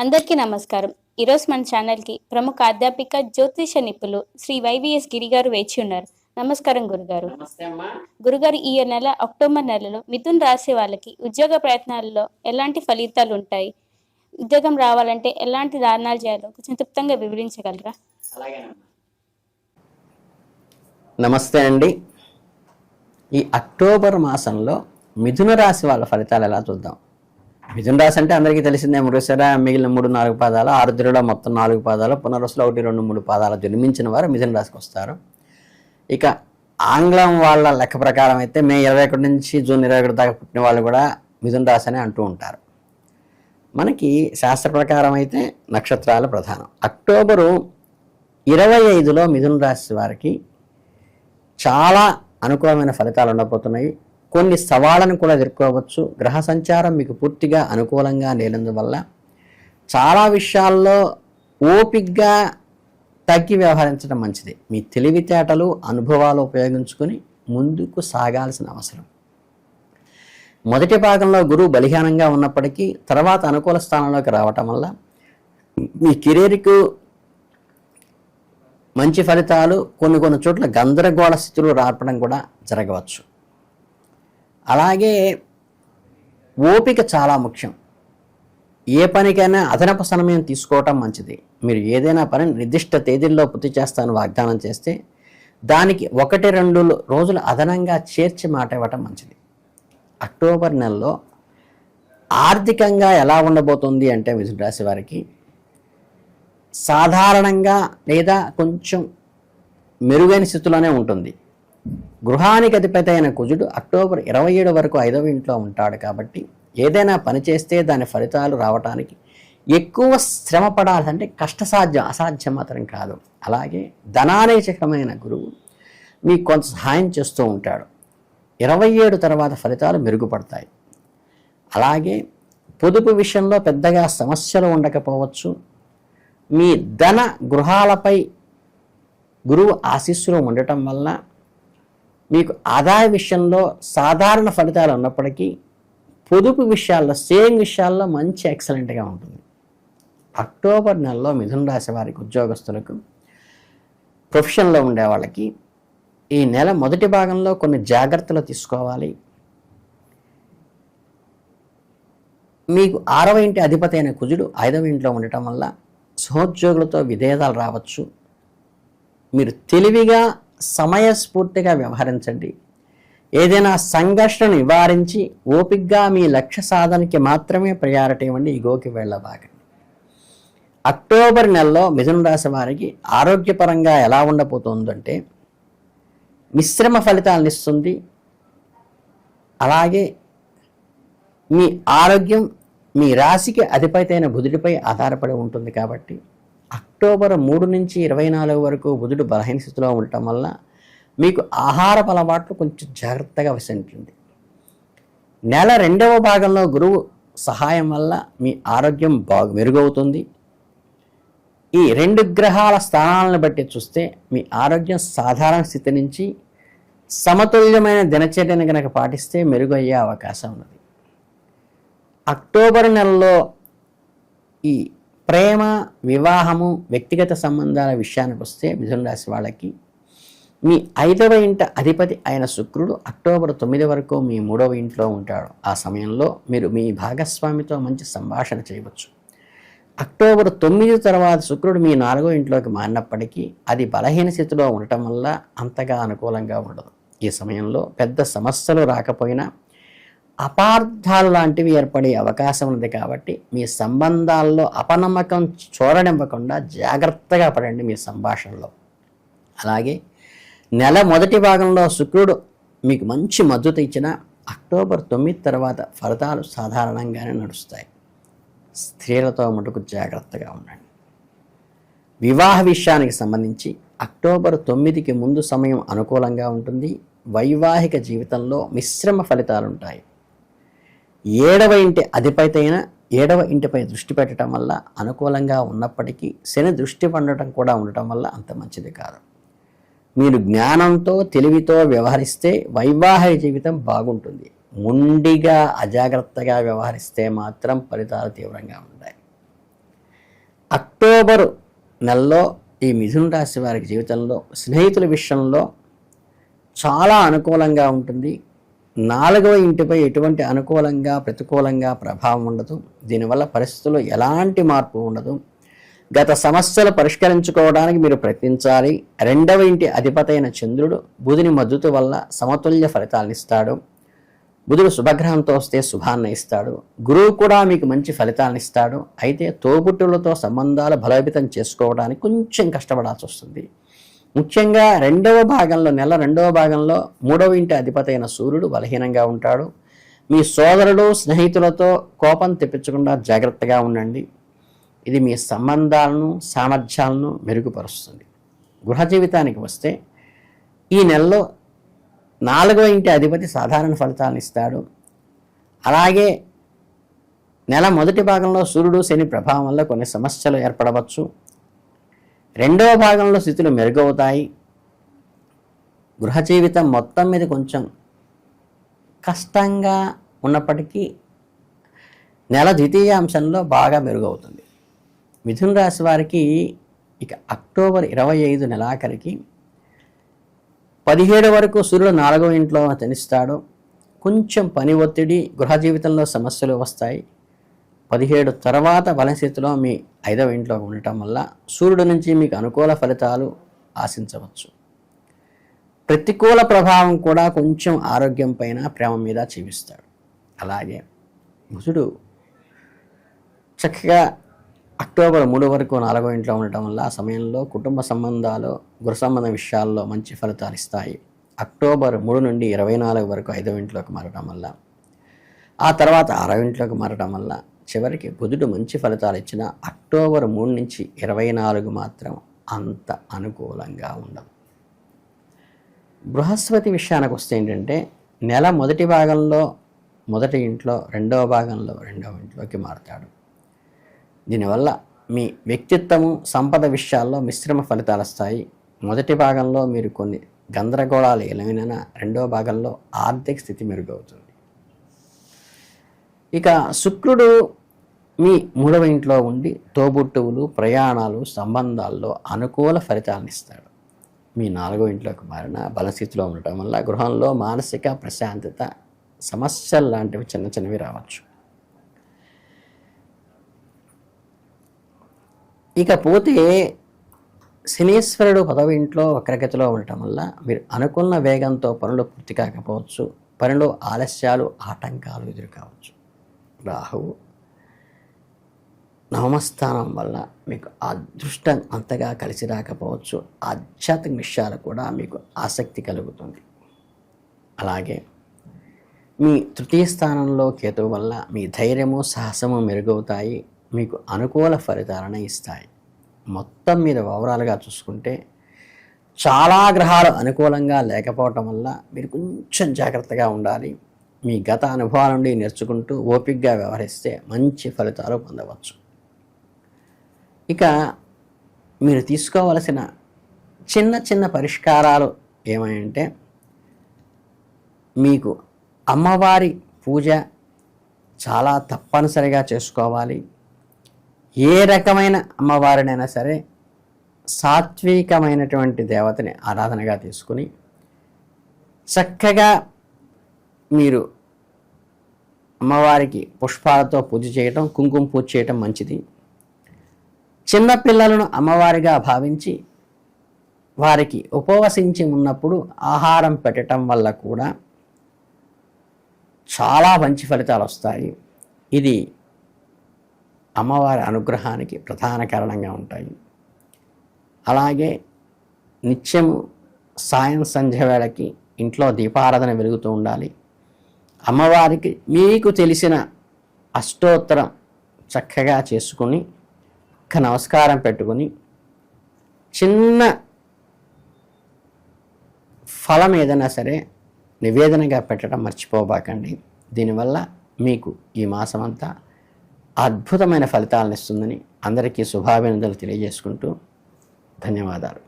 అందరికీ నమస్కారం. ఈరోజు మన ఛానల్‌కి ప్రముఖ ఆధ్యాత్మిక జ్యోతిష నిపుణులు శ్రీ వైవీఎస్ గిరి గారు వేచి ఉన్నారు. నమస్కారం గురుగారు. నమస్తే అమ్మా. గురుగారు, ఈ నెల అక్టోబర్ నెలలో మిథున్ రాశి వాళ్ళకి ఉద్యోగ ప్రయత్నాల్లో ఎలాంటి ఫలితాలు ఉంటాయి? ఉద్యోగం రావాలంటే ఎలాంటి దానాలు చేయాలో కొంచెం క్లుప్తంగా వివరించగలరా? అలాగేనమ్మా. నమస్తే అండి. ఈ అక్టోబర్ మాసంలో మిథున రాశి వాళ్ళ ఫలితాలు ఎలా చూద్దాం. మిథున రాశి అంటే అందరికీ తెలిసిందే, మృగశిర మిగిలిన 3-4 పాదాలు, ఆరుద్రలో మొత్తం 4 పాదాలు, పునర్వసులో 1-2-3 పాదాలు జన్మించిన వారు మిథున రాశికి వస్తారు. ఇక ఆంగ్లం వాళ్ళ లెక్క ప్రకారం అయితే మే 21 నుంచి జూన్ 21 దాకా పుట్టిన వాళ్ళు కూడా మిథున రాశి అని అంటూ ఉంటారు. మనకి శాస్త్ర ప్రకారం అయితే నక్షత్రాలు ప్రధానం. అక్టోబరు 25లో మిథున రాశి వారికి చాలా అనుకూలమైన ఫలితాలు ఉండబోతున్నాయి. కొన్ని సవాళ్ళను కూడా ఎదుర్కోవచ్చు. గ్రహ సంచారం మీకు పూర్తిగా అనుకూలంగా లేనందువల్ల చాలా విషయాల్లో ఓపికగా తగ్గి వ్యవహరించడం మంచిది. మీ తెలివితేటలు అనుభవాలు ఉపయోగించుకొని ముందుకు సాగాల్సిన అవసరం. మొదటి భాగంలో గురువు బలిహానంగా ఉన్నప్పటికీ తర్వాత అనుకూల స్థానంలోకి రావటం వల్ల మీ కెరీర్కు మంచి ఫలితాలు, కొన్ని చోట్ల గందరగోళ స్థితులు రావడం కూడా జరగవచ్చు. అలాగే ఓపిక చాలా ముఖ్యం. ఏ పనికైనా అదనపు సమయం తీసుకోవటం మంచిది. మీరు ఏదైనా పని నిర్దిష్ట తేదీల్లో పూర్తి చేస్తాను వాగ్దానం చేస్తే దానికి 1-2 రోజులు అదనంగా చేర్చి మాట ఇవ్వటం మంచిది. అక్టోబర్ నెలలో ఆర్థికంగా ఎలా ఉండబోతుంది అంటే మిథున రాశి వారికి సాధారణంగా లేదా కొంచెం మెరుగైన స్థితిలోనే ఉంటుంది. గృహానికి అధిపతి అయిన కుజుడు అక్టోబర్ 27 వరకు 5వ ఇంట్లో ఉంటాడు కాబట్టి ఏదైనా పని చేస్తే దాని ఫలితాలు రావడానికి ఎక్కువ శ్రమ పడాలంటే కష్టసాధ్యం, అసాధ్యం మాత్రం కాదు. అలాగే ధనానేచకమైన గురువు మీకు కొంత సహాయం చేస్తూ ఉంటాడు. 27 తర్వాత ఫలితాలు మెరుగుపడతాయి. అలాగే పొదుపు విషయంలో పెద్దగా సమస్యలు ఉండకపోవచ్చు. మీ ధన గృహాలపై గురువు ఆశీస్సులు ఉండటం వల్ల మీకు ఆదాయ విషయంలో సాధారణ ఫలితాలు ఉన్నప్పటికీ పొదుపు విషయాల్లో, సేవింగ్ విషయాల్లో మంచి ఎక్సలెంట్గా ఉంటుంది. అక్టోబర్ నెలలో మిథున రాశి వారికి ఉద్యోగస్తులకు, ప్రొఫెషన్లో ఉండే వాళ్ళకి ఈ నెల మొదటి భాగంలో కొన్ని జాగ్రత్తలు తీసుకోవాలి. మీకు 6వ ఇంటి అధిపతి అయిన కుజుడు 5వ ఇంట్లో ఉండటం వల్ల సహోద్యోగులతో విభేదాలు రావచ్చు. మీరు తెలివిగా సమయస్ఫూర్తిగా వ్యవహరించండి. ఏదైనా సంఘర్షణను నివారించి ఓపికగా మీ లక్ష్య సాధనకి మాత్రమే ప్రయారిటీ ఇవ్వండి. ఈగోకి వెళ్ళబాకండి. అక్టోబర్ నెలలో మిథున రాశి వారికి ఆరోగ్యపరంగా ఎలా ఉండబోతుందంటే మిశ్రమ ఫలితాలను ఇస్తుంది. అలాగే మీ ఆరోగ్యం మీ రాశికి అధిపతి అయిన బుధుడిపై ఆధారపడి ఉంటుంది కాబట్టి అక్టోబర్ 3 నుంచి 24 వరకు బుధుడు బలహీన స్థితిలో ఉండటం వల్ల మీకు ఆహారపు అలవాట్లు కొంచెం జాగ్రత్తగా వహించండి. నెల 2వ భాగంలో గురువు సహాయం వల్ల మీ ఆరోగ్యం మెరుగవుతుంది. ఈ 2 గ్రహాల స్థానాలను బట్టి చూస్తే మీ ఆరోగ్యం సాధారణ స్థితి నుంచి సమతుల్యమైన దినచర్యను కనుక పాటిస్తే మెరుగయ్యే అవకాశం ఉన్నది. అక్టోబర్ నెలలో ఈ ప్రేమ, వివాహము, వ్యక్తిగత సంబంధాల విషయానికి వస్తే మిథున రాశి వాళ్ళకి మీ 5వ ఇంట అధిపతి అయిన శుక్రుడు అక్టోబర్ 9 వరకు మీ 3వ ఇంట్లో ఉంటాడు. ఆ సమయంలో మీరు మీ భాగస్వామితో మంచి సంభాషణ చేయవచ్చు. అక్టోబర్ 9 తర్వాత శుక్రుడు మీ 4వ ఇంట్లోకి మారినప్పటికీ అది బలహీన స్థితిలో ఉండటం వల్ల అంతగా అనుకూలంగా ఉండదు. ఈ సమయంలో పెద్ద సమస్యలు రాకపోయినా అపార్థాలు లాంటివి ఏర్పడే అవకాశం ఉంది కాబట్టి మీ సంబంధాల్లో అపనమ్మకం చోరనివ్వకుండా జాగ్రత్తగా పడండి మీ సంభాషణలో. అలాగే నెల మొదటి భాగంలో శుక్రుడు మీకు మంచి మద్దతు ఇచ్చిన అక్టోబర్ 9 తర్వాత ఫలితాలు సాధారణంగానే నడుస్తాయి. స్త్రీలతో మటుకు జాగ్రత్తగా ఉండండి. వివాహ విషయానికి సంబంధించి అక్టోబర్ 9కి ముందు సమయం అనుకూలంగా ఉంటుంది. వైవాహిక జీవితంలో మిశ్రమ ఫలితాలు ఉంటాయి. 7వ ఇంటి అధిపతి అయిన 7వ ఇంటిపై దృష్టి పెట్టడం వల్ల అనుకూలంగా ఉన్నప్పటికీ శని దృష్టి పడటం కూడా ఉండటం వల్ల అంత మంచిది కాదు. మీరు జ్ఞానంతో, తెలివితో వ్యవహరిస్తే వైవాహిక జీవితం బాగుంటుంది. మొండిగా అజాగ్రత్తగా వ్యవహరిస్తే మాత్రం ఫలితాలు తీవ్రంగా ఉంటాయి. అక్టోబరు నెలలో ఈ మిథున రాశి వారికి జీవితంలో స్నేహితుల విషయంలో చాలా అనుకూలంగా ఉంటుంది. 4వ ఇంటిపై ఎటువంటి అనుకూలంగా ప్రతికూలంగా ప్రభావం ఉండదు. దీనివల్ల పరిస్థితుల్లో ఎలాంటి మార్పు ఉండదు. గత సమస్యలు పరిష్కరించుకోవడానికి మీరు ప్రయత్నించాలి. 2వ ఇంటి అధిపతి అయిన చంద్రుడు బుధుని మద్దతు వల్ల సమతుల్య ఫలితాలను ఇస్తాడు. బుధుడు శుభగ్రహంతో వస్తే శుభాన్ని ఇస్తాడు. గురువు కూడా మీకు మంచి ఫలితాలను ఇస్తాడు. అయితే తోబుట్టులతో సంబంధాలు బలోపేతం చేసుకోవడానికి కొంచెం కష్టపడాల్సి వస్తుంది. ముఖ్యంగా నెల 2వ భాగంలో 3వ ఇంటి అధిపతి అయిన సూర్యుడు బలహీనంగా ఉంటాడు. మీ సోదరుడు స్నేహితులతో కోపం తెప్పించకుండా జాగ్రత్తగా ఉండండి. ఇది మీ సంబంధాలను సామర్థ్యాలను మెరుగుపరుస్తుంది. గృహ జీవితానికి వస్తే ఈ నెలలో 4వ ఇంటి అధిపతి సాధారణ ఫలితాలను ఇస్తాడు. అలాగే నెల మొదటి భాగంలో సూర్యుడు శని ప్రభావం వల్ల కొన్ని సమస్యలు ఏర్పడవచ్చు. 2వ భాగంలో స్థితులు మెరుగవుతాయి. గృహ జీవితం మొత్తం మీద కొంచెం కష్టంగా ఉన్నప్పటికీ నెల ద్వితీయాంశంలో బాగా మెరుగవుతుంది. మిథున రాశి వారికి ఇక అక్టోబర్ 25 నెలాఖరికి 17 వరకు సూర్యుడు 4వ ఇంట్లో తనిస్తాడు. కొంచెం పని ఒత్తిడి, గృహ జీవితంలో సమస్యలు వస్తాయి. 17 తర్వాత బలస్థితిలో మీ 5వ ఇంట్లో ఉండటం వల్ల సూర్యుడి నుంచి మీకు అనుకూల ఫలితాలు ఆశించవచ్చు. ప్రతికూల ప్రభావం కూడా కొంచెం ఆరోగ్యం పైన ప్రేమ మీద చూపిస్తాడు. అలాగే బుధుడు చక్కగా అక్టోబర్ 3 వరకు 4వ ఇంట్లో ఉండటం వల్ల ఆ సమయంలో కుటుంబ సంబంధాలు, గృహ సంబంధ విషయాల్లో మంచి ఫలితాలు ఇస్తాయి. అక్టోబర్ 3 నుండి 24 వరకు 5వ ఇంట్లోకి మారటం వల్ల, ఆ తర్వాత 6వ ఇంట్లోకి మారటం వల్ల చివరికి బుధుడు మంచి ఫలితాలు ఇచ్చిన అక్టోబర్ 3 నుంచి 24 మాత్రం అంత అనుకూలంగా ఉండదు. బృహస్పతి విషయానికి వస్తే ఏంటంటే నెల మొదటి భాగంలో 1వ ఇంట్లో, 2వ భాగంలో 2వ ఇంట్లోకి మారుతాడు. దీనివల్ల మీ వ్యక్తిత్వము, సంపద విషయాల్లో మిశ్రమ ఫలితాలు వస్తాయి. మొదటి భాగంలో మీరు కొన్ని గందరగోళాలు ఎలవిన 2వ భాగంలో ఆర్థిక స్థితి మెరుగవుతుంది. ఇక శుక్రుడు మీ 3వ ఇంట్లో ఉండి తోబుట్టువులు, ప్రయాణాలు, సంబంధాల్లో అనుకూల ఫలితాలను ఇస్తాడు. మీ 4వ ఇంట్లోకి మారిన బలస్థితిలో ఉండటం వల్ల గృహంలో మానసిక ప్రశాంతత, సమస్యలు లాంటివి చిన్నవి రావచ్చు. ఇకపోతే శనీశ్వరుడు 10వ ఇంట్లో వక్రగతిలో ఉండటం వల్ల మీరు అనుకున్న వేగంతో పనులు పూర్తి కాకపోవచ్చు. పనిలో ఆలస్యాలు, ఆటంకాలు ఎదురు కావచ్చు. రాహువు 9వ స్థానం వల్ల మీకు అదృష్టం అంతగా కలిసి రాకపోవచ్చు. ఆధ్యాత్మిక విషయాలు కూడా మీకు ఆసక్తి కలుగుతుంది. అలాగే మీ 3వ స్థానంలో కేతువు వల్ల మీ ధైర్యము, సాహసము మెరుగవుతాయి. మీకు అనుకూల ఫలితాలను ఇస్తాయి. మొత్తం మీద ఓవరాల్గా చూసుకుంటే చాలా గ్రహాలు అనుకూలంగా లేకపోవటం వల్ల మీరు కొంచెం జాగ్రత్తగా ఉండాలి. మీ గత అనుభవాల నుండి నేర్చుకుంటూ ఓపికగా వ్యవహరిస్తే మంచి ఫలితాలు పొందవచ్చు. ఇక మీరు తీసుకోవలసిన చిన్న పరిష్కారాలు ఏమంటే, మీకు అమ్మవారి పూజ చాలా తప్పనిసరిగా చేసుకోవాలి. ఏ రకమైన అమ్మవారినైనా సరే సాత్వికమైనటువంటి దేవతని ఆరాధనగా తీసుకుని చక్కగా మీరు అమ్మవారికి పుష్పాలతో పూజ చేయటం, కుంకుమ పూజ చేయటం మంచిది. చిన్నపిల్లలను అమ్మవారిగా భావించి వారికి ఉపవసించి ఉన్నప్పుడు ఆహారం పెట్టడం వల్ల కూడా చాలా మంచి ఫలితాలు వస్తాయి. ఇది అమ్మవారి అనుగ్రహానికి ప్రధాన కారణంగా ఉంటాయి. అలాగే నిత్యము సాయం సంధ్య వేళకి ఇంట్లో దీపారాధన వెలుగుతూ ఉండాలి. అమ్మవారికి మీకు తెలిసిన అష్టోత్తరం చక్కగా చేసుకుని ఒక్క నమస్కారం పెట్టుకుని చిన్న ఫలం ఏదైనా సరే నివేదనగా పెట్టడం మర్చిపోబాకండి. దీనివల్ల మీకు ఈ మాసమంతా అద్భుతమైన ఫలితాలను ఇస్తుందని అందరికీ శుభాభినందనలు తెలియజేసుకుంటూ ధన్యవాదాలు.